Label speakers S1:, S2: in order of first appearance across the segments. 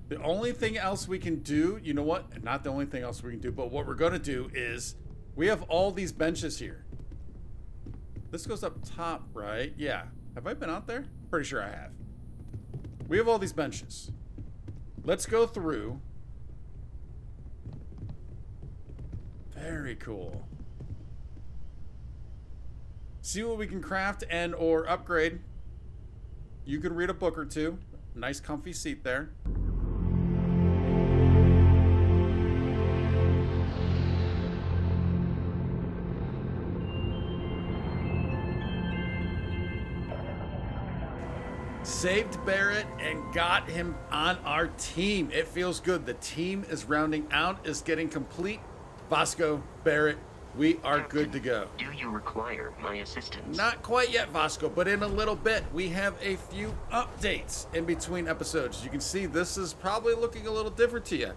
S1: The only thing else we can do, you know what? Not the only thing else we can do, but what we're going to do is we have all these benches here. This goes up top, right? Yeah. Have I been out there? Pretty sure I have. We have all these benches. Let's go through. Very cool. See what we can craft and or upgrade. You can read a book or two. Nice comfy seat there. Saved Barrett and got him on our team. It feels good. The team is rounding out, is getting complete. Vasco, Barrett, we are
S2: Captain,
S1: good to go.
S2: Do you require my assistance?
S1: Not quite yet, Vasco, but in a little bit. We have a few updates in between episodes. You can see this is probably looking a little different to you.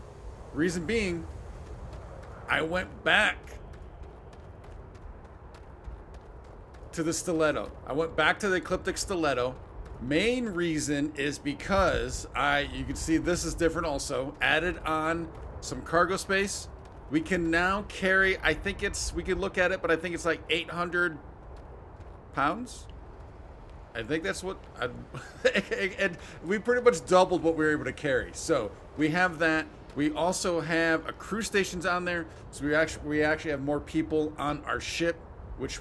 S1: Reason being, I went back to the stiletto. I went back to the ecliptic stiletto. Main reason is because you can see this is different also. Added on some cargo space. We can now carry, I think it's, we can look at it, but I think it's like 800 pounds. I think that's what, and we pretty much doubled what we were able to carry. So we have that. We also have a crew stations on there. So we actually have more people on our ship, which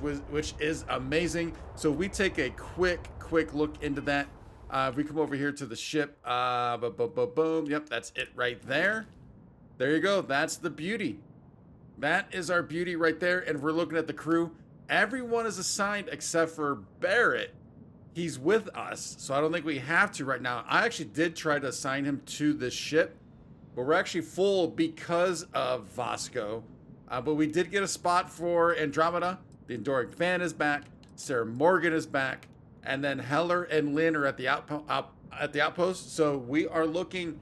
S1: is amazing. So we take a quick look into that. If we come over here to the ship, boom. Yep, that's it right there. There you go. That's the beauty. That is our beauty right there. And we're looking at the crew. Everyone is assigned except for Barrett. He's with us, so I don't think we have to right now. I actually did try to assign him to this ship, but we're actually full because of Vasco. But we did get a spot for Andromeda. The Enduring Fan is back. Sarah Morgan is back. And then Heller and Lynn are at the outpost. So we are looking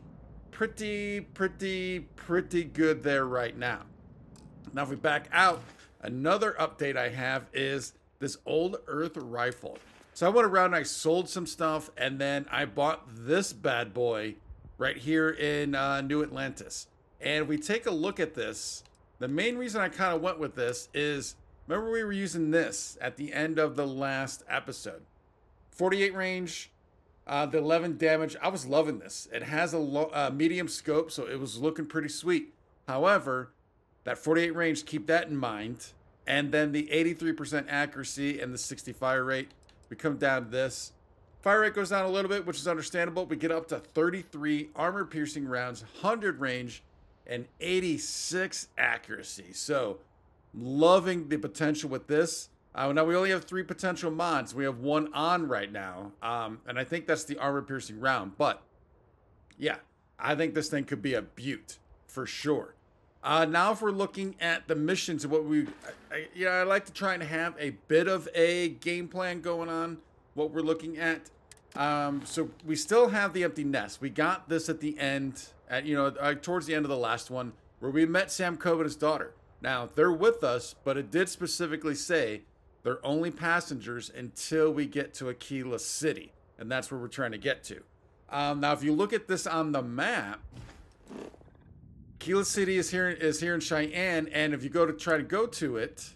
S1: pretty good there right now. Now if we back out, another update I have is this old Earth rifle. So I went around and I sold some stuff, and then I bought this bad boy right here in New Atlantis. And if we take a look at this, the main reason I kind of went with this is, remember we were using this at the end of the last episode. 48 range, the 11 damage. I was loving this. It has a medium scope, so it was looking pretty sweet. However, that 48 range, keep that in mind. And then the 83% accuracy and the 60 fire rate. We come down to this. Fire rate goes down a little bit, which is understandable. We get up to 33 armor-piercing rounds, 100 range, and 86 accuracy. So, loving the potential with this. Now, we only have 3 potential mods. We have 1 on right now. And I think that's the armor-piercing round. But, yeah, I think this thing could be a beaut, for sure. Now, if we're looking at the missions and what I like to try and have a bit of a game plan going on, what we're looking at. So we still have the empty nest. We got this at the end, towards the end of the last one, where we met Sam Coe and his daughter. Now, they're with us, but it did specifically say they're only passengers until we get to Aquila City. And that's where we're trying to get to. Now, if you look at this on the map, Aquila City is here in Cheyenne, and if you try to go to it,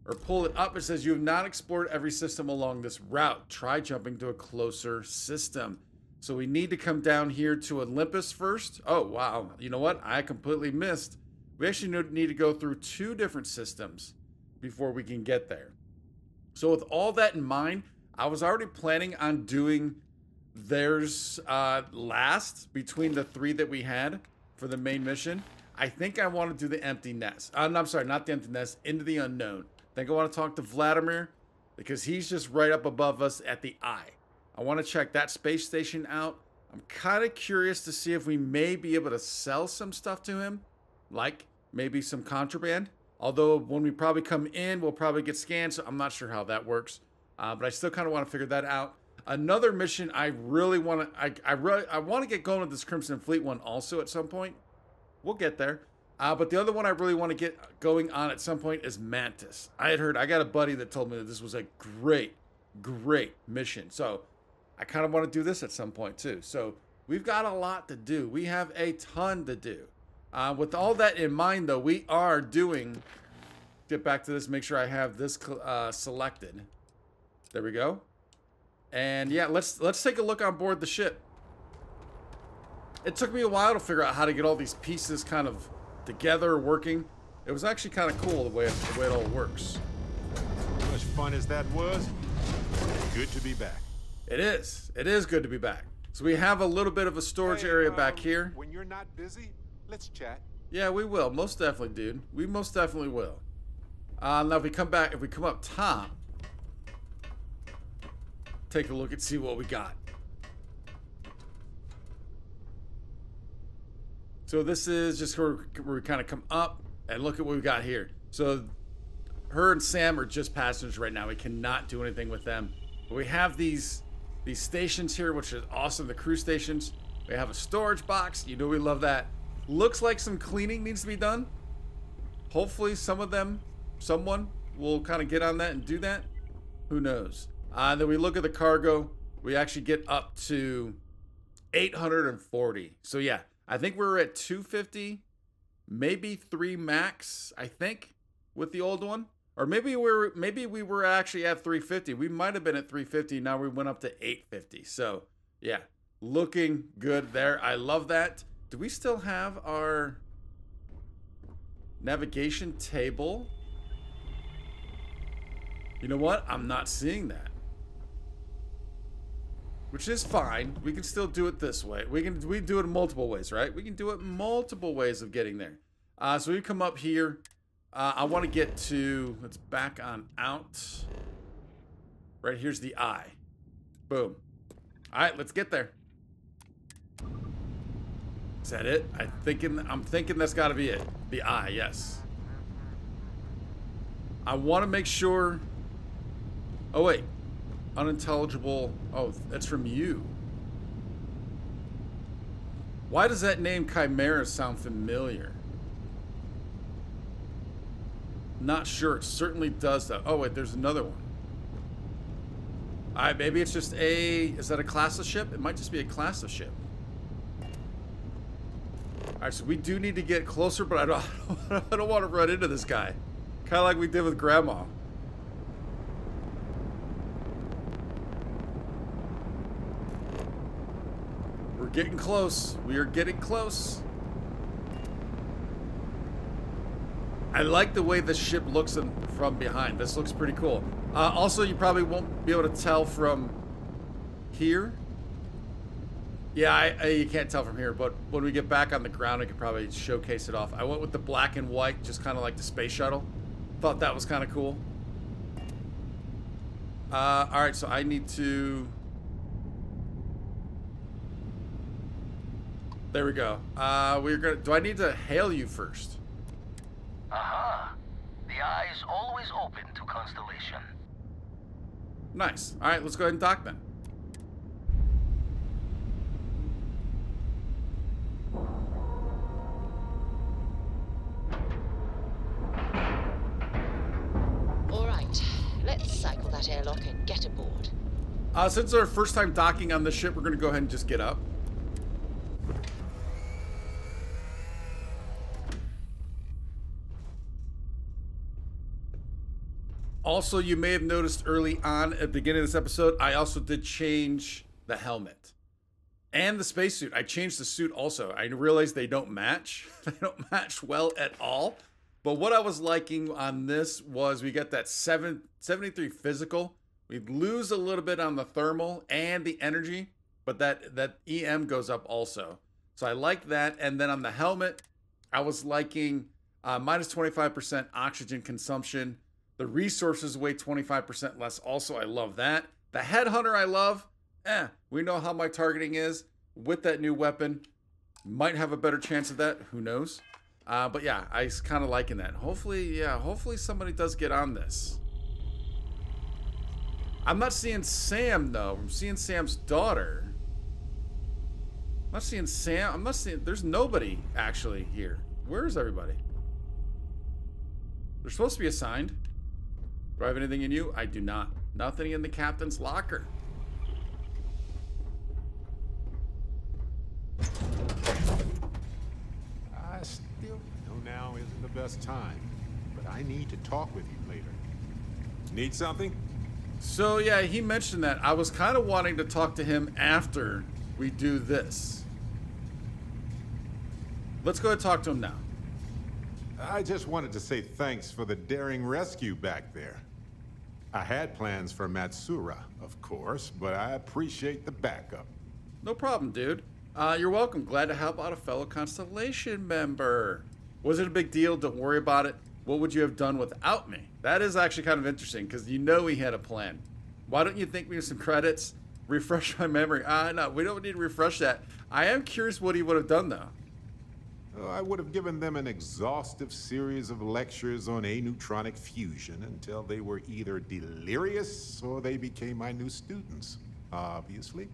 S1: or pull it up, it says you have not explored every system along this route. Try jumping to a closer system. So we need to come down here to Olympus first. Oh, wow. You know what? I completely missed. We actually need to go through 2 different systems before we can get there. So with all that in mind, I was already planning on doing theirs last between the 3 that we had for the main mission. I think I want to do the empty nest. No, I'm sorry, not the empty nest, Into the Unknown. I think I want to talk to Vladimir because he's just right up above us at the eye. I want to check that space station out. I'm kind of curious to see if we may be able to sell some stuff to him, like maybe some contraband. Although when we probably come in, we'll probably get scanned, so I'm not sure how that works. But I still kind of want to figure that out. Another mission I really want to, I want to get going with this Crimson Fleet one also at some point. We'll get there. But the other one I really want to get going on at some point is Mantis. I got a buddy that told me that this was a great mission. So I kind of want to do this at some point too. So We've got a lot to do. We have a ton to do. With all that in mind, though, we are doing... Get back to this, make sure I have this selected. There we go. And yeah, let's take a look on board the ship. It took me a while to figure out how to get all these pieces kind of together, working. It was actually kind of cool the way it all works.
S3: As much fun as that was, good to be back.
S1: It is. It is good to be back. So we have a little bit of a storage area back here.
S3: When you're not busy, let's chat.
S1: Yeah, we will. Most definitely, dude. We most definitely will. Now if we come up top, take a look and see what we got. So this is just where we kind of come up and look at what we got here. So her and Sam are just passengers right now. We cannot do anything with them. But we have these stations here, which is awesome. The crew stations. We have a storage box. You know we love that. Looks like some cleaning needs to be done. Hopefully someone will kind of get on that and do that. Who knows? Then we look at the cargo. We actually get up to 840. So yeah, I think we're at 250, maybe 3 max, I think, with the old one. Or maybe we were actually at 350. We might have been at 350. Now we went up to 850. So yeah, looking good there. I love that. Do we still have our navigation table? You know what? I'm not seeing that. Which is fine. We can still do it this way. We do it in multiple ways, right? We can do it in multiple ways of getting there. So we come up here. I want to get to, let's back on out. Right, here's the eye. Boom. All right, let's get there. Is that it? I'm thinking that's got to be it. The eye, yes. I want to make sure. Oh wait, unintelligible. Oh, that's from you. Why does that name Chimera sound familiar? Not sure. It certainly does though. Oh wait, there's another one. All right, maybe it's just a. Is that a class of ship? It might just be a class of ship. All right, so we do need to get closer, but I don't want to run into this guy. Kind of like we did with Grandma. We're getting close. We are getting close. I like the way the ship looks from behind. This looks pretty cool. Also, you probably won't be able to tell from here. Yeah, you can't tell from here, but when we get back on the ground, I could probably showcase it off. I went with the black and white, just kind of like the space shuttle. Thought that was kind of cool. All right, so I need to... There we go. Do I need to hail you first?
S4: Aha. The eye is always open to Constellation.
S1: Nice. All right, let's go ahead and dock then.
S5: All right, let's cycle that airlock and get aboard.
S1: Since it's our first time docking on this ship, we're going to go ahead and just get up. Also, you may have noticed early on at the beginning of this episode, I also did change the helmet and the spacesuit. I changed the suit also. I realized they don't match. They don't match well at all. But what I was liking on this was we got that 73 physical. We lose a little bit on the thermal and the energy, but that EM goes up also. So I like that. And then on the helmet, I was liking minus 25% oxygen consumption. The resources weigh 25% less. Also, I love that. The headhunter I love. We know how my targeting is. With that new weapon, might have a better chance of that. Who knows? But yeah, I was kind of liking that. Hopefully somebody does get on this. I'm not seeing Sam, though. I'm seeing Sam's daughter. I'm not seeing Sam. I'm not seeing... There's nobody, actually, here. Where is everybody? They're supposed to be assigned. Do I have anything in you? I do not. Nothing in the captain's locker.
S3: the best time, but I need to talk with you later. Need something?
S1: So yeah, he mentioned that. I was kind of wanting to talk to him after we do this. Let's go ahead and talk to him now.
S3: I just wanted to say thanks for the daring rescue back there. I had plans for Matsura, of course, but I appreciate the backup.
S1: No problem, dude. You're welcome. Glad to help out a fellow Constellation member. Was it a big deal? Don't worry about it. What would you have done without me? That is actually kind of interesting because you know he had a plan. Why don't you thank me with some credits? Refresh my memory. No, we don't need to refresh that. I am curious what he would have done though.
S3: I would have given them an exhaustive series of lectures on aneutronic fusion until they were either delirious or they became my new students, obviously.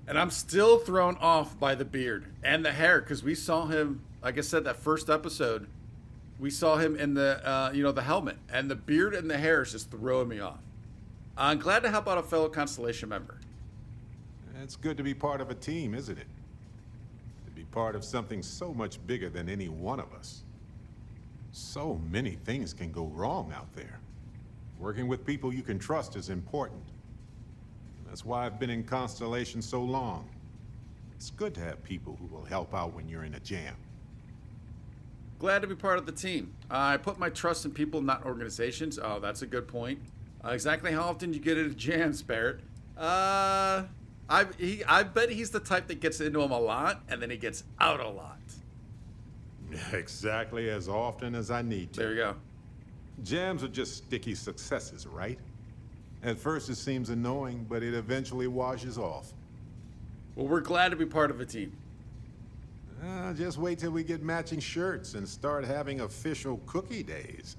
S1: And I'm still thrown off by the beard and the hair because we saw him, like I said, that first episode, we saw him in the, the helmet, and the beard and the hair is just throwing me off. I'm glad to help out a fellow Constellation member.
S3: It's good to be part of a team, isn't it? To be part of something so much bigger than any one of us. So many things can go wrong out there. Working with people you can trust is important. That's why I've been in Constellation so long. It's good to have people who will help out when you're in a jam.
S1: Glad to be part of the team. I put my trust in people, not organizations. Oh, that's a good point. Exactly how often do you get into jams, Barrett? I bet he's the type that gets into them a lot, and then he gets out a lot.
S3: Exactly as often as I need to.
S1: There you go.
S3: Jams are just sticky successes, right? At first it seems annoying, but it eventually washes off.
S1: Well, we're glad to be part of a team.
S3: Just wait till we get matching shirts and start having official cookie days.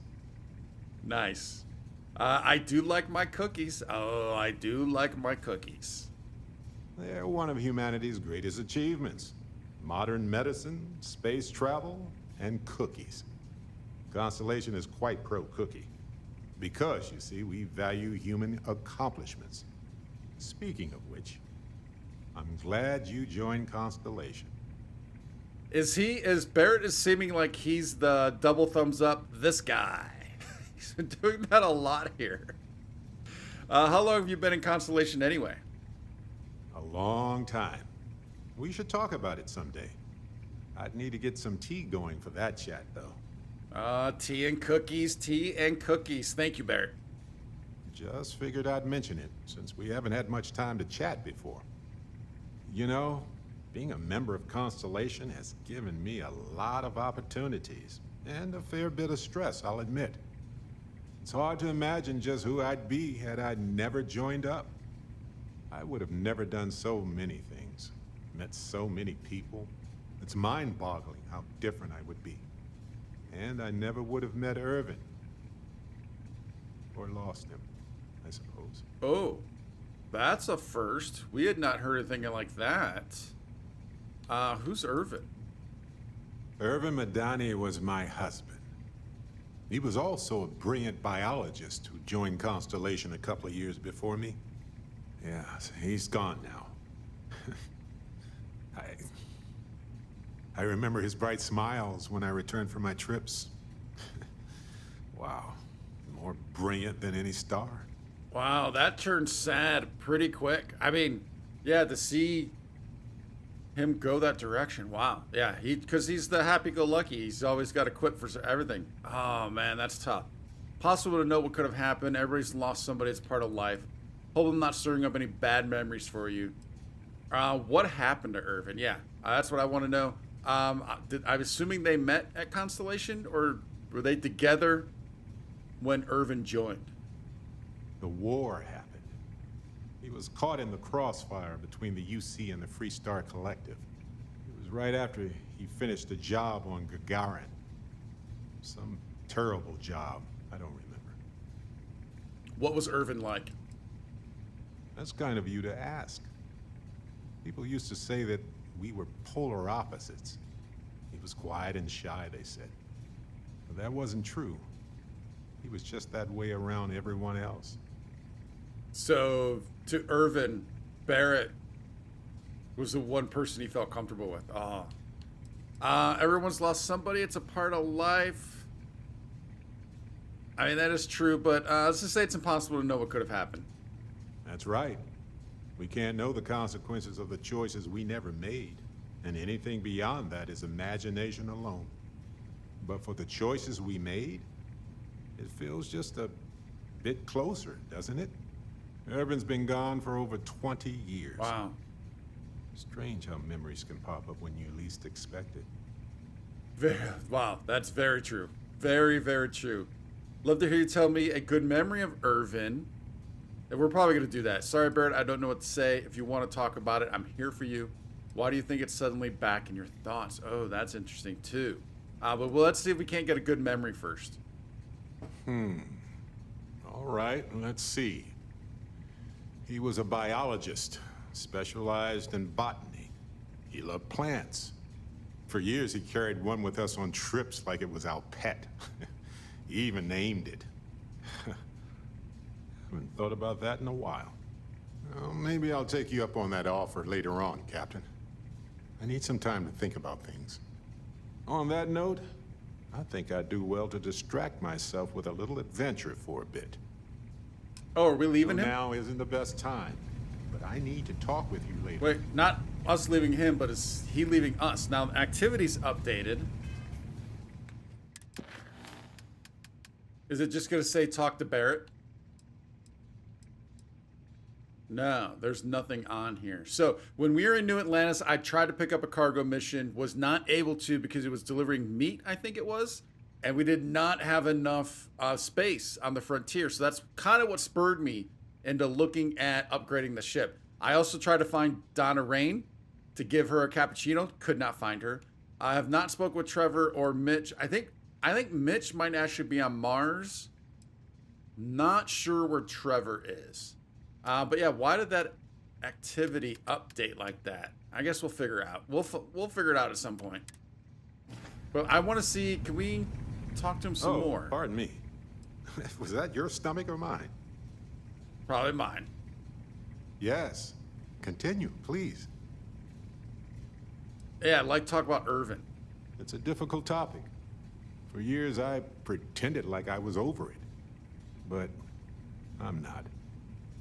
S1: Nice. I do like my cookies. Oh, I do like my cookies.
S3: They're one of humanity's greatest achievements. Modern medicine, space travel, and cookies. Constellation is quite pro-cookie. Because, you see, we value human accomplishments. Speaking of which, I'm glad you joined Constellation.
S1: Is Barrett is seeming like he's the double thumbs up this guy. He's been doing that a lot here. How long have you been in Constellation anyway?
S3: A long time. We should talk about it someday. I'd need to get some tea going for that chat, though.
S1: Tea and cookies, tea and cookies. Thank you, Barrett.
S3: Just figured I'd mention it, since we haven't had much time to chat before. You know, being a member of Constellation has given me a lot of opportunities, and a fair bit of stress, I'll admit. It's hard to imagine just who I'd be had I never joined up. I would have never done so many things, met so many people. It's mind-boggling how different I would be. And I never would have met Irvin. Or lost him, I suppose.
S1: Oh, that's a first. We had not heard anything like that. Who's Irvin?
S3: Irvin Madani was my husband. He was also a brilliant biologist who joined Constellation a couple of years before me. Yeah, he's gone now. I remember his bright smiles when I returned from my trips. Wow, more brilliant than any star.
S1: Wow, that turned sad pretty quick. I mean, yeah, to see him go that direction. Wow. Yeah, because he's the happy-go-lucky. He's always got a quip for everything. Oh, man, that's tough. Possible to know what could have happened. Everybody's lost somebody. It's part of life. Hope I'm not stirring up any bad memories for you. What happened to Irvin? Yeah, that's what I want to know. I'm assuming they met at Constellation, or were they together when Irvin joined?
S3: The war happened. He was caught in the crossfire between the UC and the Free Star Collective. It was right after he finished a job on Gagarin. Some terrible job. I don't remember.
S1: What was Irvin like?
S3: That's kind of you to ask. People used to say that we were polar opposites. He was quiet and shy, they said. But that wasn't true. He was just that way around everyone else.
S1: So, to Irvin, Barrett was the one person he felt comfortable with. Oh. Everyone's lost somebody. It's a part of life. I mean, that is true, but let's just say it's impossible to know what could have happened.
S3: That's right. We can't know the consequences of the choices we never made, and anything beyond that is imagination alone. But for the choices we made, it feels just a bit closer, doesn't it? Irvin's been gone for over 20 years.
S1: Wow.
S3: Strange how memories can pop up when you least expect it.
S1: Wow, that's very true. Very, very true. Love to hear you tell me a good memory of Irvin. And we're probably going to do that. Sorry, Barrett, I don't know what to say. If you want to talk about it, I'm here for you. Why do you think it's suddenly back in your thoughts? Oh, that's interesting, too. But well, let's see if we can't get a good memory first.
S3: All right, let's see. He was a biologist, specialized in botany. He loved plants. For years, he carried one with us on trips like it was our pet. He even named it. Haven't thought about that in a while. Well, maybe I'll take you up on that offer later on, Captain. I need some time to think about things. On that note, I think I'd do well to distract myself with a little adventure for a bit.
S1: Oh, are we leaving him?
S3: Now isn't the best time, but I need to talk with you later.
S1: Wait, not us leaving him, but is he leaving us? Now, activity's updated. Is it just going to say talk to Barrett? No, there's nothing on here. So when we were in New Atlantis, I tried to pick up a cargo mission, was not able to because it was delivering meat, I think it was. And we did not have enough space on the frontier. So that's kind of what spurred me into looking at upgrading the ship. I also tried to find Donna Rain to give her a cappuccino. Could not find her. I have not spoken with Trevor or Mitch. I think Mitch might actually be on Mars. Not sure where Trevor is. But yeah, why did that activity update like that? I guess we'll figure it out. We'll figure it out at some point. But I want to see, can we talk to him some more?
S3: Pardon me. Was that your stomach or mine?
S1: Probably mine.
S3: Yes. Continue, please.
S1: Yeah, I'd like to talk about Irvin.
S3: It's a difficult topic. For years, I pretended like I was over it. But I'm not.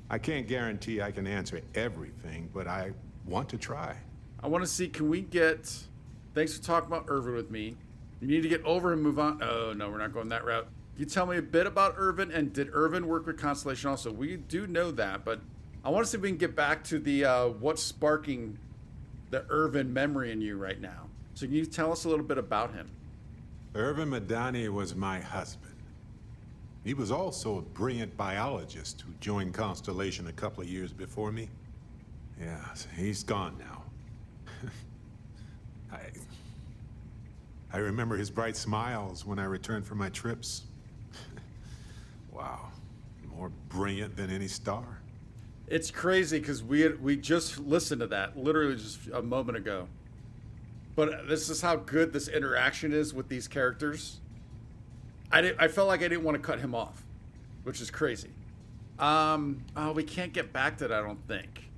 S3: I can't guarantee I can answer everything, but I want to try.
S1: I want to see, can we get... Thanks for talking about Irvin with me. You need to get over and move on. Oh, no, we're not going that route. Can you tell me a bit about Irvin, and did Irvin work with Constellation also? We do know that, but I want to see if we can get back to the what's sparking the Irvin memory in you right now. So can you tell us a little bit about him?
S3: Irvin Madani was my husband. He was also a brilliant biologist who joined Constellation a couple of years before me. Yeah, he's gone now. I remember his bright smiles when I returned from my trips. Wow, more brilliant than any star.
S1: It's crazy because we just listened to that literally just a moment ago. But this is how good this interaction is with these characters. I felt like I didn't want to cut him off, which is crazy. Oh, we can't get back to that, I don't think.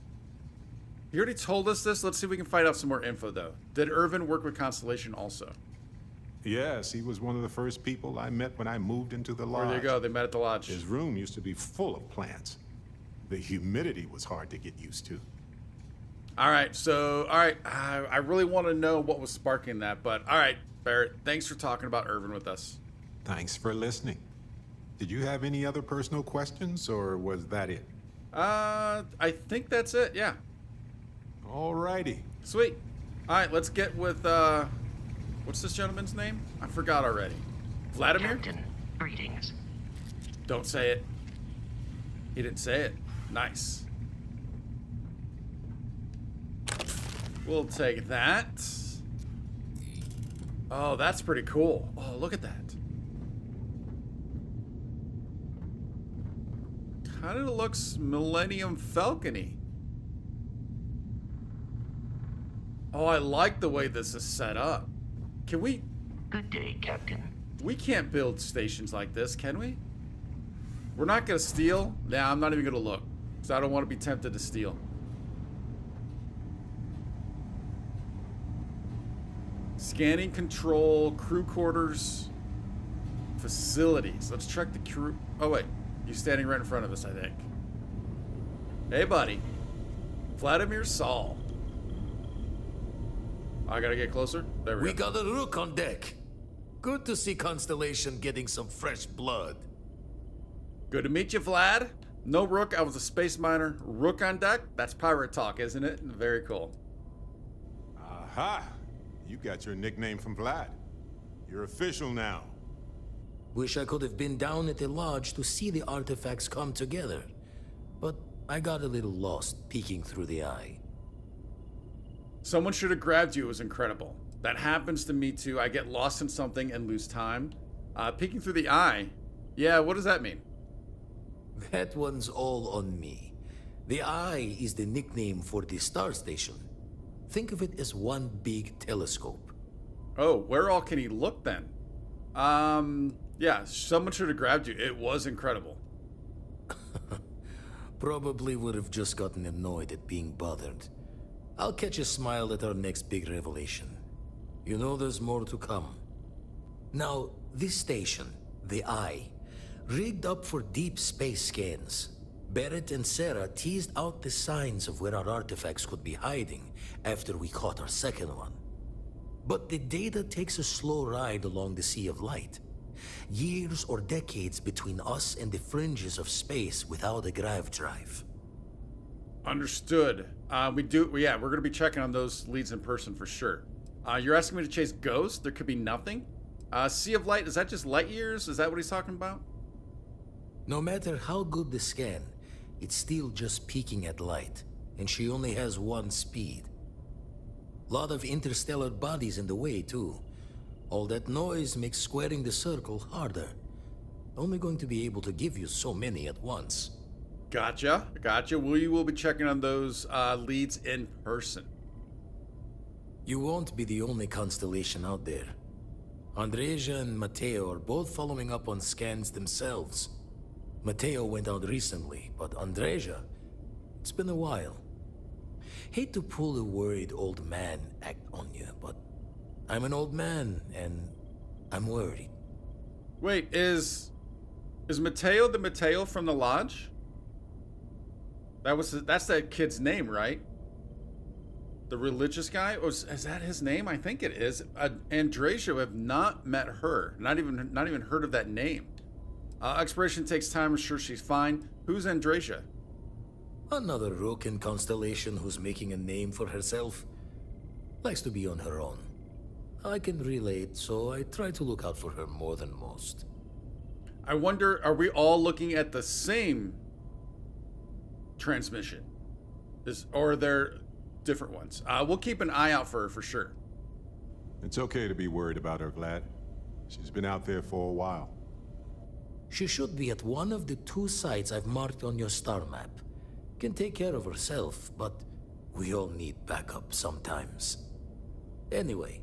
S1: He already told us this. Let's see if we can find out some more info, though. Did Irvin work with Constellation also?
S3: Yes, he was one of the first people I met when I moved into the lodge.
S1: There you go. They met at the lodge.
S3: His room used to be full of plants. The humidity was hard to get used to.
S1: All right, so, all right, I really want to know what was sparking that, but all right, Barrett, thanks for talking about Irvin with us.
S3: Thanks for listening. Did you have any other personal questions, or was that it?
S1: I think that's it, yeah.
S3: All righty.
S1: Sweet. All right, let's get with, what's this gentleman's name? I forgot already. Vladimir?
S2: Captain, greetings.
S1: Don't say it. He didn't say it. Nice. We'll take that. Oh, that's pretty cool. Oh, look at that. Kind of looks Millennium Falcon-y. Oh, I like the way this is set up. Can we...
S2: Good day, Captain.
S1: We can't build stations like this, can we? We're not going to steal? Nah, I'm not even going to look. Because I don't want to be tempted to steal. Scanning control, crew quarters, facilities. Let's check the crew. Oh, wait. He's standing right in front of us, I think. Hey, buddy. Vladimir Saul. I gotta get closer. There we go.
S6: We got a Rook on deck. Good to see Constellation getting some fresh blood.
S1: Good to meet you, Vlad. No Rook, I was a space miner. Rook on deck? That's pirate talk, isn't it? Very cool.
S3: Aha! You got your nickname from Vlad. You're official now.
S6: Wish I could have been down at the lodge to see the artifacts come together. But I got a little lost peeking through the eye.
S1: Someone should have grabbed you. It was incredible. That happens to me too. I get lost in something and lose time. Peeking through the eye. Yeah, what does that mean?
S6: That one's all on me. The Eye is the nickname for the star station. Think of it as one big telescope.
S1: Oh, where all can he look then? Yeah, someone should have grabbed you. It was incredible.
S6: Probably would have just gotten annoyed at being bothered. I'll catch a smile at our next big revelation. You know there's more to come. Now, this station, the Eye, rigged up for deep space scans. Barrett and Sarah teased out the signs of where our artifacts could be hiding after we caught our second one. But the data takes a slow ride along the Sea of Light. Years or decades between us and the fringes of space without a grav drive.
S1: Understood. Yeah, we're gonna be checking on those leads in person for sure. You're asking me to chase ghosts? There could be nothing? Sea of Light, is that just light years? Is that what he's talking about?
S6: No matter how good the scan, it's still just peeking at light, and she only has one speed. Lot of interstellar bodies in the way, too. All that noise makes squaring the circle harder. Only going to be able to give you so many at once.
S1: Gotcha. We will be checking on those leads in person.
S6: You won't be the only constellation out there. Andreja and Matteo are both following up on scans themselves. Matteo went out recently, but Andreja, it's been a while. Hate to pull a worried old man act on you, but I'm an old man, and I'm worried.
S1: Wait, is Matteo the Matteo from the lodge? That's that kid's name, right? The religious guy? Is that his name? I think it is. Andreja, have not met her. Not even heard of that name. Exploration takes time. I'm sure she's fine. Who's Andreja?
S6: Another Rook in Constellation who's making a name for herself. Likes to be on her own. I can relate, so I try to look out for her more than most.
S1: I wonder, are we all looking at the same transmission? Or are there different ones? We'll keep an eye out for her for sure.
S3: It's okay to be worried about her, Vlad. She's been out there for a while.
S6: She should be at one of the 2 sites I've marked on your star map. Can take care of herself, but we all need backup sometimes. Anyway,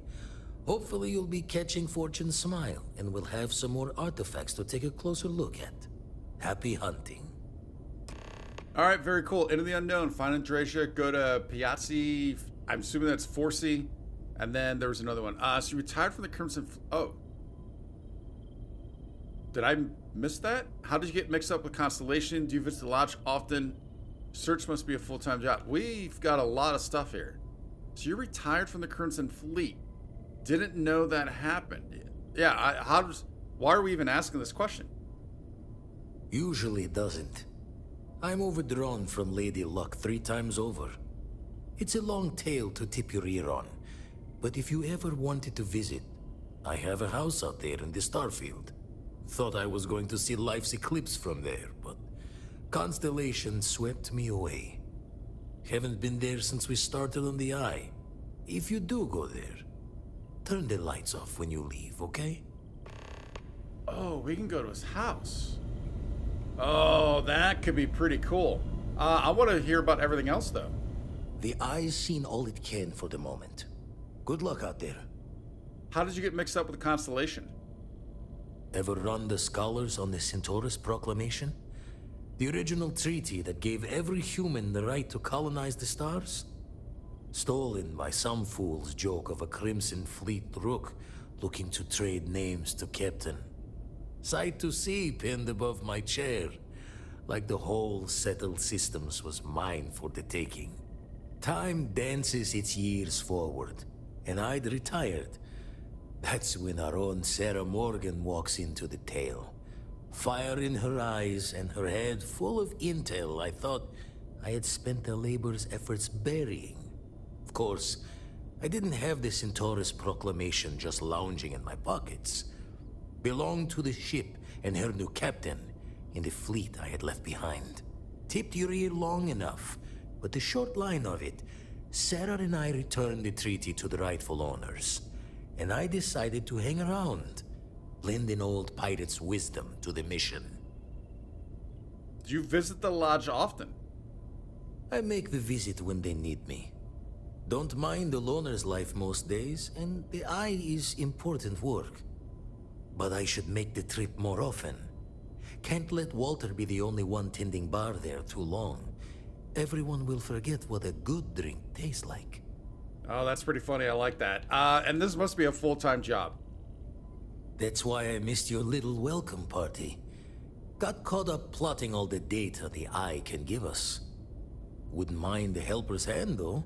S6: hopefully you'll be catching Fortune's smile, and we'll have some more artifacts to take a closer look at. Happy hunting.
S1: Alright, very cool. Into the unknown. Find Andreja, go to Piazzi. I'm assuming that's Forcy. And then there was another one. So you retired from the Crimson... Oh. Did I miss that? How did you get mixed up with Constellation? Do you visit the lodge often? Search must be a full-time job. We've got a lot of stuff here. So you're retired from the Crimson Fleet. Didn't know that happened. Yeah, why are we even asking this question?
S6: Usually it doesn't. I'm overdrawn from Lady Luck 3 times over. It's a long tale to tip your ear on. But if you ever wanted to visit, I have a house out there in the Starfield. Thought I was going to see life's eclipse from there, but Constellation swept me away. Haven't been there since we started on the Eye. If you do go there, turn the lights off when you leave, okay?
S1: Oh, we can go to his house. Oh, that could be pretty cool. I want to hear about everything else, though.
S6: The Eye's seen all it can for the moment. Good luck out there.
S1: How did you get mixed up with the Constellation?
S6: Ever run the scholars on the Centaurus Proclamation? The original treaty that gave every human the right to colonize the stars? stolen by some fool's joke of a Crimson Fleet rook looking to trade names to Captain. Sight to see pinned above my chair, like the whole settled systems was mine for the taking. Time dances its years forward, and I'd retired. That's when our own Sarah Morgan walks into the tale. Fire in her eyes and her head full of intel I thought I had spent the labor's efforts burying. Of course, I didn't have the Centaurus proclamation just lounging in my pockets. Belonged to the ship and her new captain in the fleet I had left behind. Tipped your ear long enough, but the short line of it, Sarah and I returned the treaty to the rightful owners, and I decided to hang around, lend an old pirate's wisdom to the mission.
S1: Do you visit the lodge often?
S6: I make the visit when they need me. Don't mind the loner's life most days, and the eye is important work. But I should make the trip more often. Can't let Walter be the only one tending bar there too long. Everyone will forget what a good drink tastes like.
S1: Oh, that's pretty funny. I like that. And this must be a full-time job.
S6: That's why I missed your little welcome party. Got caught up plotting all the data the eye can give us. Wouldn't mind a helper's hand, though.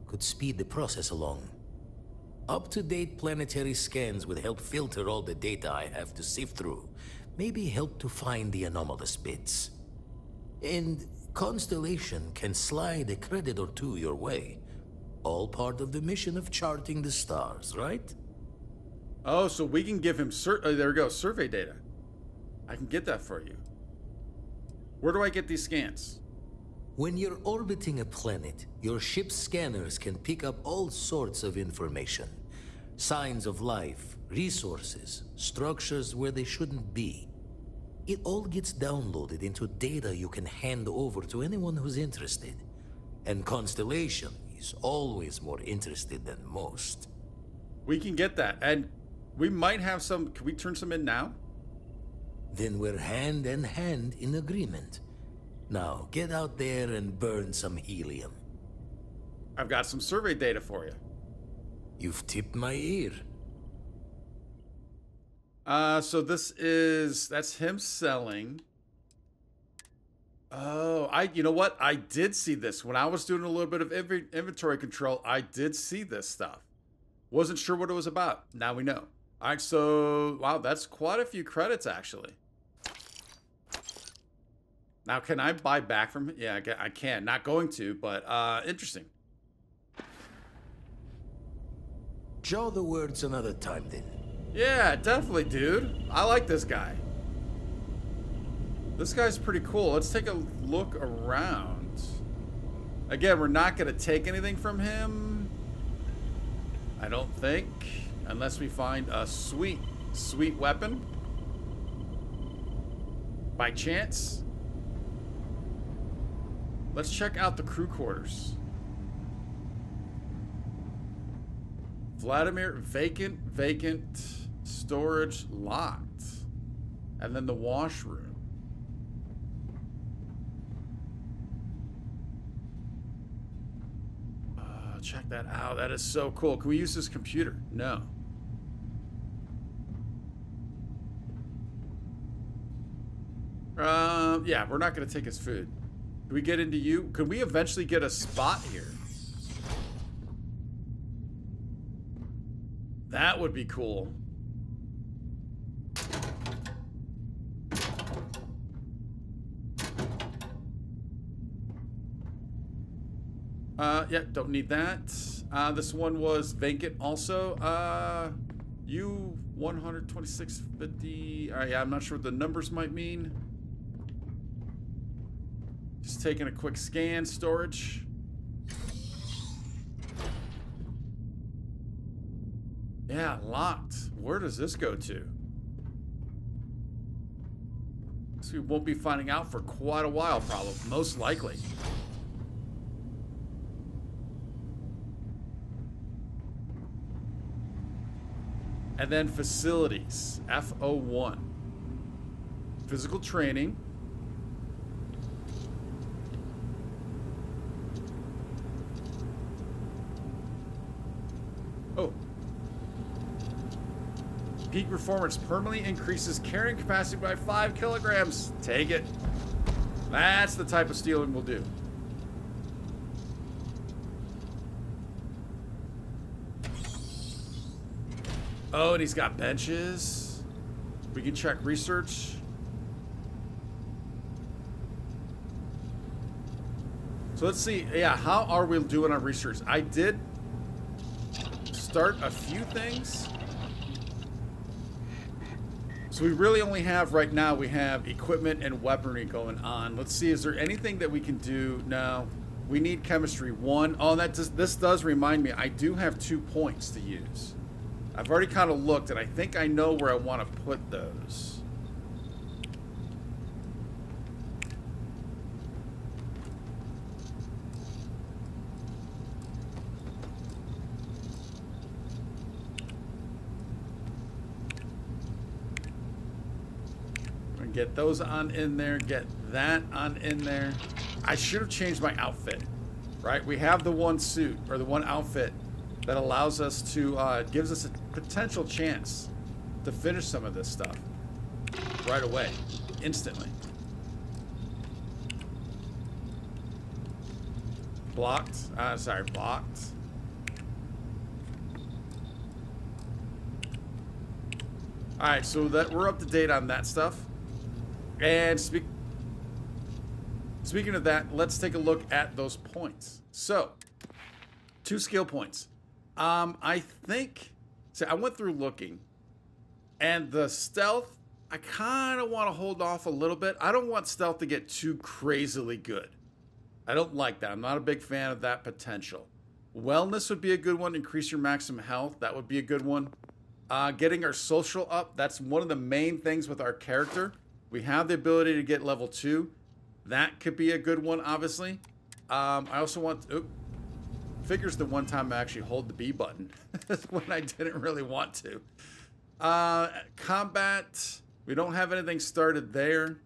S6: Could speed the process along. Up-to-date planetary scans would help filter all the data I have to sift through. Maybe help to find the anomalous bits. And Constellation can slide a credit or two your way. All part of the mission of charting the stars, right?
S1: Oh, so we can give him there we go, survey data. I can get that for you. Where do I get these scans?
S6: When you're orbiting a planet, your ship's scanners can pick up all sorts of information. Signs of life, resources, structures where they shouldn't be. It all gets downloaded into data you can hand over to anyone who's interested. And Constellation is always more interested than most.
S1: We can get that, and we might have some. Can we turn some in now?
S6: Then we're hand in hand in agreement. Now, get out there and burn some helium.
S1: I've got some survey data for you.
S6: You've tipped my ear.
S1: So that's him selling. Oh, you know what? I did see this. When I was doing a little bit of inventory control, I did see this stuff. Wasn't sure what it was about. Now we know. All right, so, wow, that's quite a few credits, actually. Now, can I buy back from him? Yeah, I can. Not going to, but interesting.
S6: Jaw the words another time, then.
S1: Yeah, definitely, dude. I like this guy. This guy's pretty cool. Let's take a look around. Again, we're not going to take anything from him. I don't think. Unless we find a sweet, sweet weapon. By chance. Let's check out the crew quarters. Vladimir, vacant, storage locked. And then the washroom. Check that out. That is so cool. Can we use this computer? No. Yeah, we're not going to take his food. Can we get into you? Could we eventually get a spot here? That would be cool. Yeah, don't need that. This one was vacant also. U 12650. Yeah, I'm not sure what the numbers might mean. Just taking a quick scan. Storage. Yeah, locked. Where does this go to? So we won't be finding out for quite a while, probably. Most likely. And then facilities, FO1. Physical training. Peak performance permanently increases carrying capacity by 5 kilograms. Take it. That's the type of stealing we'll do. Oh, and he's got benches. We can check research. So let's see. Yeah, how are we doing on research? I did start a few things. So we really only have, right now, we have equipment and weaponry going on. Let's see, is there anything that we can do? No. We need chemistry 1. Oh, this does remind me, I do have 2 points to use. I've already kind of looked, and I think I know where I want to put those. Get those on in there, get that on in there. I should have changed my outfit, right? We have the one suit, or the one outfit, that allows us to, gives us a potential chance to finish some of this stuff right away, instantly. Blocked, sorry, blocked. All right, so that we're up to date on that stuff. And speaking of that, let's take a look at those points. So, 2 skill points. I think, so I went through looking, and the stealth, I kind of want to hold off a little bit. I don't want stealth to get too crazily good. I don't like that. I'm not a big fan of that potential. Wellness would be a good one. Increase your maximum health. That would be a good one. Getting our social up. That's one of the main things with our character. We have the ability to get level 2. That could be a good one, obviously. I also want... Figures the one time I actually hold the B button. When I didn't really want to. Combat. We don't have anything started there.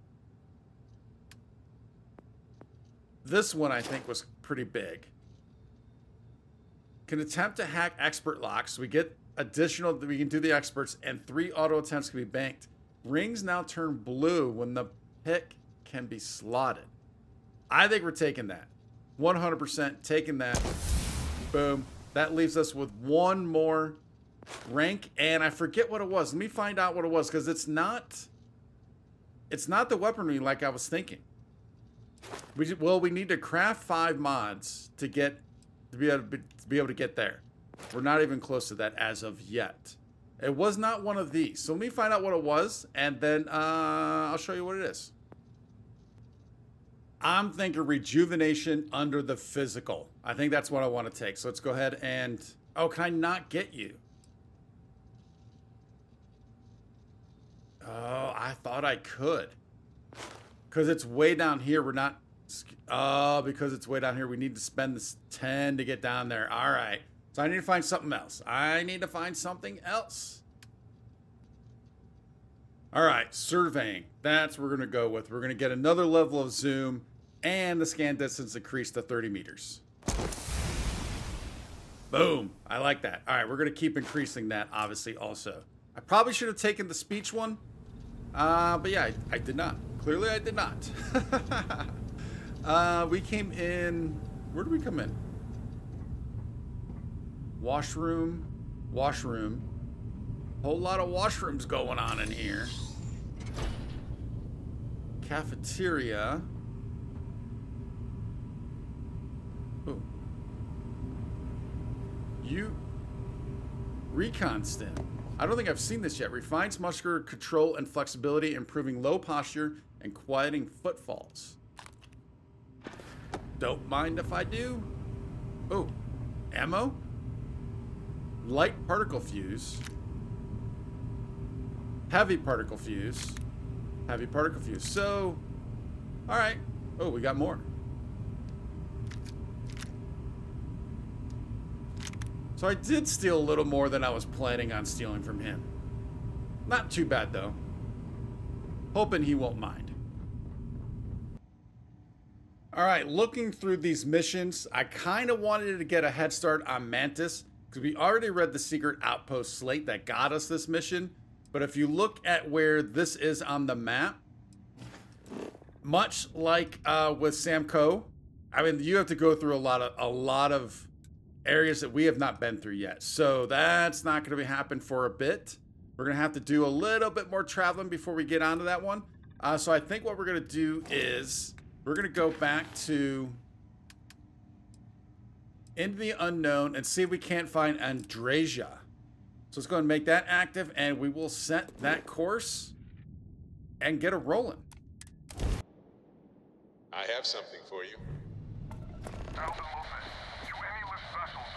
S1: This one, I think, was pretty big. Can attempt to hack expert locks. So we get additional... We can do the experts, and 3 auto attempts can be banked. Rings now turn blue when the pick can be slotted. I think we're taking that. 100% taking that. Boom. That leaves us with 1 more rank, and I forget what it was. Let me find out what it was, because it's not the weaponry like I was thinking. We need to craft 5 mods to be able to get there. We're not even close to that as of yet. It was not one of these. So let me find out what it was, and then I'll show you what it is. I'm thinking rejuvenation under the physical. I think that's what I want to take. So let's go ahead and... Oh, can I not get you? Oh, I thought I could. Because it's way down here. We're not... Oh, because it's way down here. We need to spend this 10 to get down there. All right. So I need to find something else. I need to find something else. All right, surveying. That's what we're going to go with. We're going to get another level of zoom and the scan distance increased to 30 meters. Boom. I like that. All right, we're going to keep increasing that, obviously, also. I probably should have taken the speech one. But yeah, I did not. Clearly, I did not. We came in... Where did we come in? Washroom. Washroom. Whole lot of washrooms going on in here. Cafeteria. Ooh. Recon stim. I don't think I've seen this yet. Refines muscular control and flexibility, improving low posture and quieting footfalls. Don't mind if I do. Oh, ammo. Light particle fuse. Heavy particle fuse. Heavy particle fuse. So, all right. Oh, we got more. So I did steal a little more than I was planning on stealing from him. Not too bad, though. Hoping he won't mind. All right, looking through these missions, I kind of wanted to get a head start on Mantis, because we already read the secret outpost slate that got us this mission. But if you look at where this is on the map, much like with Samco, I mean, you have to go through a lot of areas that we have not been through yet. So that's not going to be happen for a bit. We're going to have to do a little bit more traveling before we get onto that one. So I think what we're going to do is we're going to go back to Into the Unknown and see if we can't find Andresia. So let's go ahead and make that active, and we will set that course and get it rolling.
S3: I have something for you.
S7: Alpha Movement, to any lift vessels.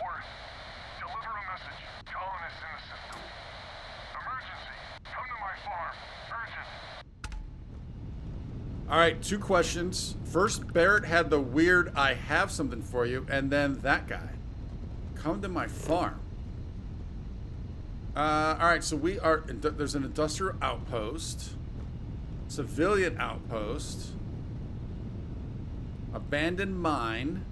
S7: Worth, deliver a message. Colonists in the system. Emergency, come to my farm. Urgent.
S1: All right, 2 questions. First, Barrett had the weird "I have something for you," and then that guy. Come to my farm. All right, so we are. There's an industrial outpost, civilian outpost, abandoned mine.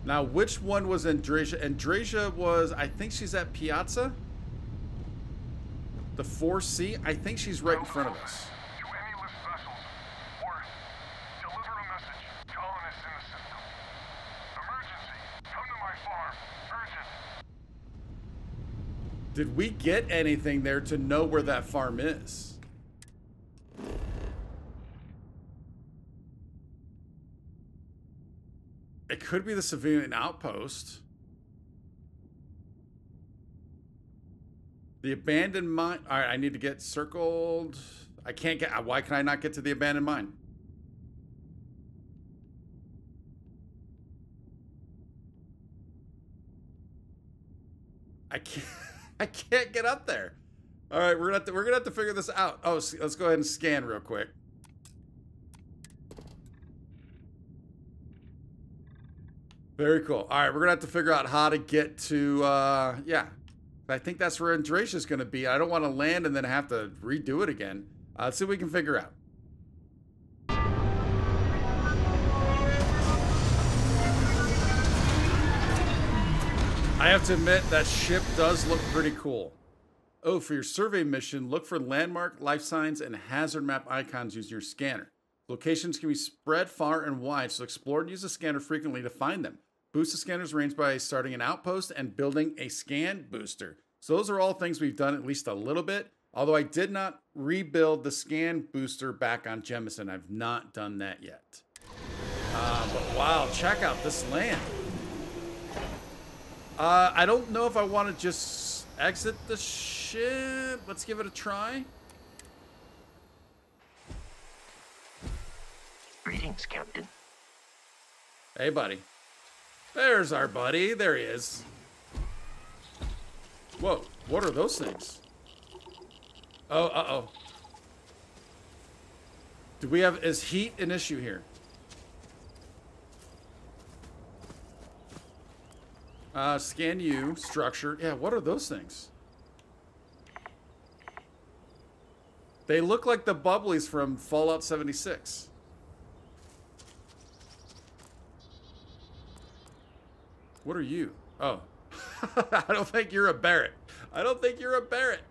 S1: Now, which one was Andresia? Andresia was, I think she's at Piazza. The 4C. I think she's right in front of us.
S7: To any lift vessels. Worth, deliver a message. Colonists in the system. Emergency, come to my farm. Urgent.
S1: Did we get anything there to know where that farm is? It could be the civilian outpost. The abandoned mine. All right, I need to get circled. I can't get. Why can I not get to the abandoned mine? I can't. I can't get up there. All right, we're gonna have to figure this out. Oh, let's go ahead and scan real quick. Very cool. All right, we're gonna have to figure out how to get to. Yeah, I think that's where Andresia's gonna be. I don't want to land and then have to redo it again. Let's see what we can figure out. I have to admit, that ship does look pretty cool. Oh, for your survey mission, look for landmark, life signs, and hazard map icons using your scanner. Locations can be spread far and wide, so explore and use the scanner frequently to find them. Boost the scanner's range by starting an outpost and building a scan booster. So those are all things we've done at least a little bit, although I did not rebuild the scan booster back on Jemison. I've not done that yet. But wow, check out this land. I don't know if I want to just exit the ship. Let's give it a try.
S2: Greetings, Captain.
S1: Hey, buddy. There's our buddy. There he is. Whoa, what are those things? Oh, uh-oh. Do we have, is heat an issue here? Scan you, structure. Yeah, what are those things? They look like the bubblies from Fallout 76. What are you? Oh. I don't think you're a Barrett. I don't think you're a Barrett.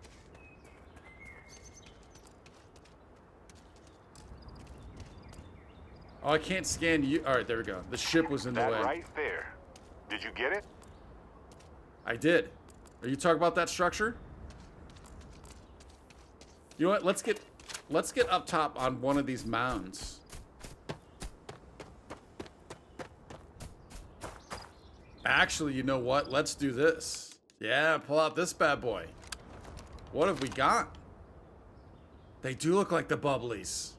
S1: Oh, I can't scan you. All right, there we go. The ship was in the way.
S7: That right there. Did you get it?
S1: I did. Are you talking about that structure? You know what? Let's get up top on one of these mounds. Actually, you know what? Let's do this. Yeah, pull out this bad boy. What have we got? They do look like the bubblies.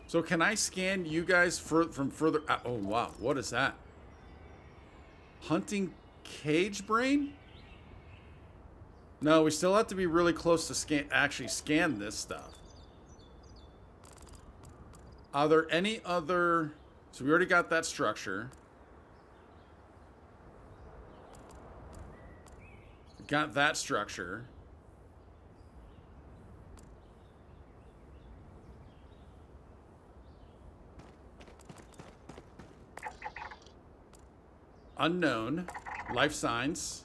S1: So can I scan you guys from further out? Oh, wow. What is that? Hunting cage brain? No, we still have to be really close to actually scan this stuff. Are there any other... So we already got that structure. Got that structure. Unknown. Life signs.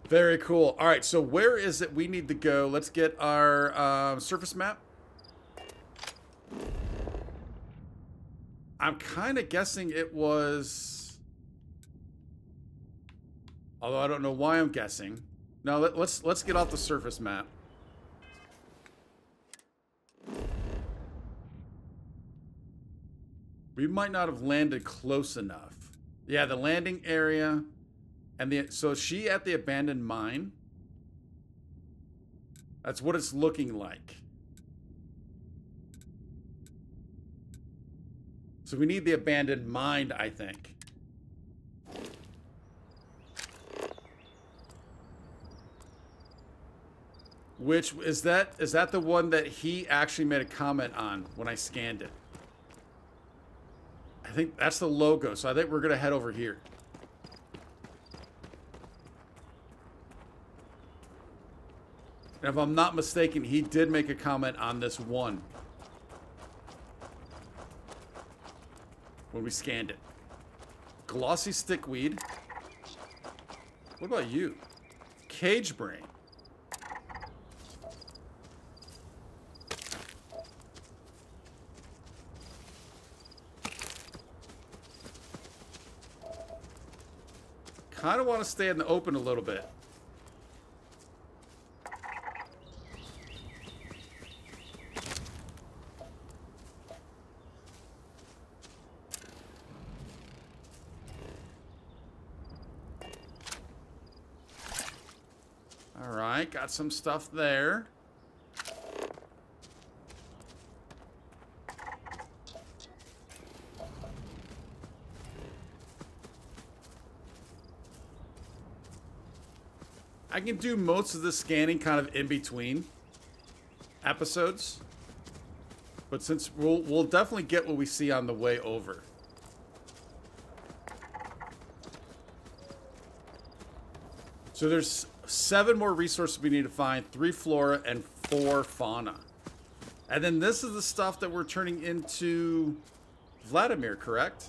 S1: Very cool. All right, so where is it we need to go? Let's get our surface map. I'm kind of guessing it was... Although I don't know why I'm guessing. No, let's get off the surface map. We might not have landed close enough. Yeah, the landing area and so is she at the abandoned mine? That's what it's looking like. So we need the abandoned mine, I think. Which is that the one that he actually made a comment on when I scanned it? I think that's the logo, so I think we're gonna head over here. And if I'm not mistaken, he did make a comment on this one when we scanned it. Glossy stickweed. What about you? Cage brain. Kind of want to stay in the open a little bit. All right, got some stuff there. I can do most of the scanning kind of in between episodes, but since we'll definitely get what we see on the way over. So there's 7 more resources we need to find, 3 flora and 4 fauna. And then this is the stuff that we're turning into Vladimir, correct?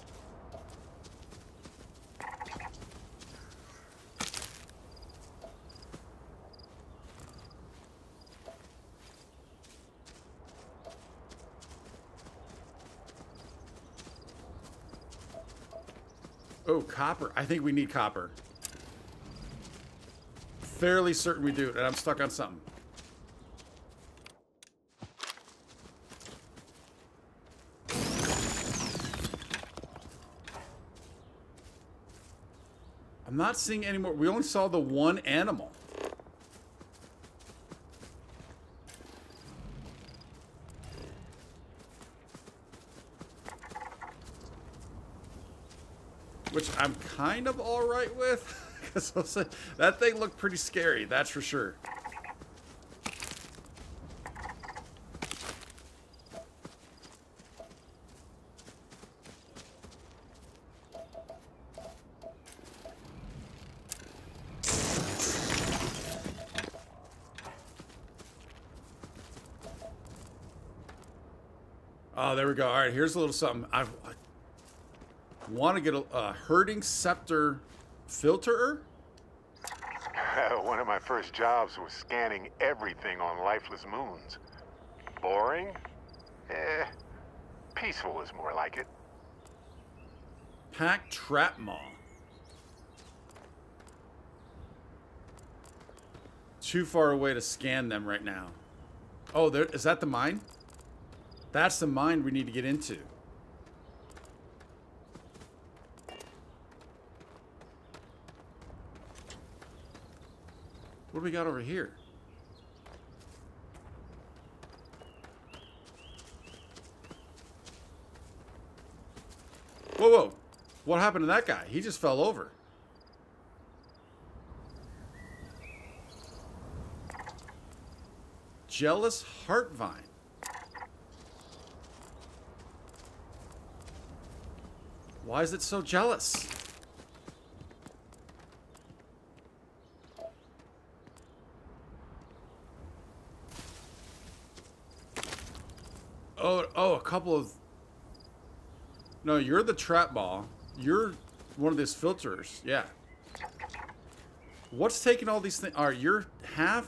S1: Oh, copper. I think we need copper. Fairly certain we do, and I'm stuck on something. I'm not seeing any more. We only saw the one animal. Which I'm kind of all right with. Because that thing looked pretty scary, that's for sure. Oh, there we go. All right, here's a little something. I want to get a herding scepter filterer.
S3: One of my first jobs was scanning everything on lifeless moons. Boring? Peaceful is more like it.
S1: Pack trap maw. Too far away to scan them right now. Oh, there is that the mine? That's the mine we need to get into. What do we got over here? Whoa, whoa. What happened to that guy? He just fell over. Jealous heart vine. Why is it so jealous? Oh, a couple of... No, you're the trap ball. You're one of these filters. Yeah. What's taking all these things? All right, you're half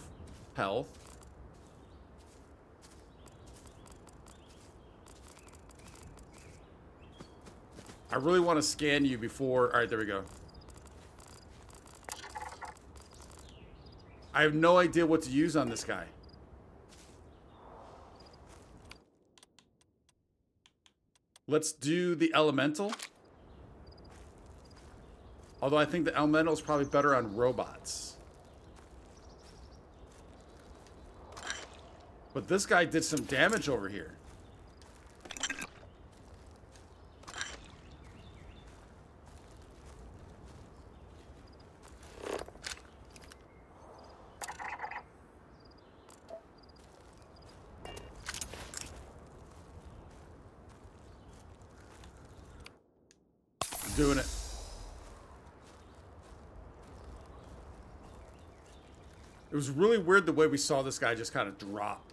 S1: health. I really want to scan you before... All right, there we go. I have no idea what to use on this guy. Let's do the elemental. Although I think the elemental is probably better on robots. But this guy did some damage over here. Doing it. It was really weird the way we saw this guy just kind of drop.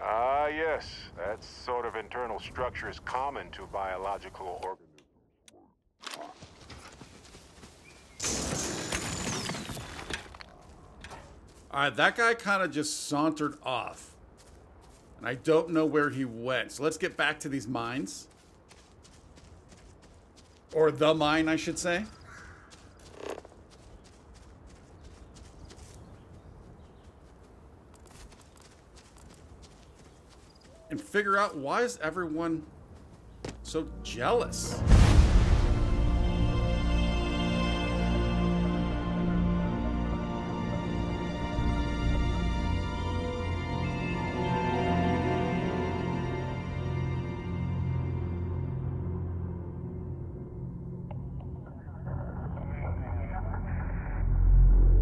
S3: Ah, yes. That sort of internal structure is common to biological organisms.
S1: Alright, that guy kind of just sauntered off. And I don't know where he went. So let's get back to these mines. Or the mine, I should say. And figure out why is everyone so jealous?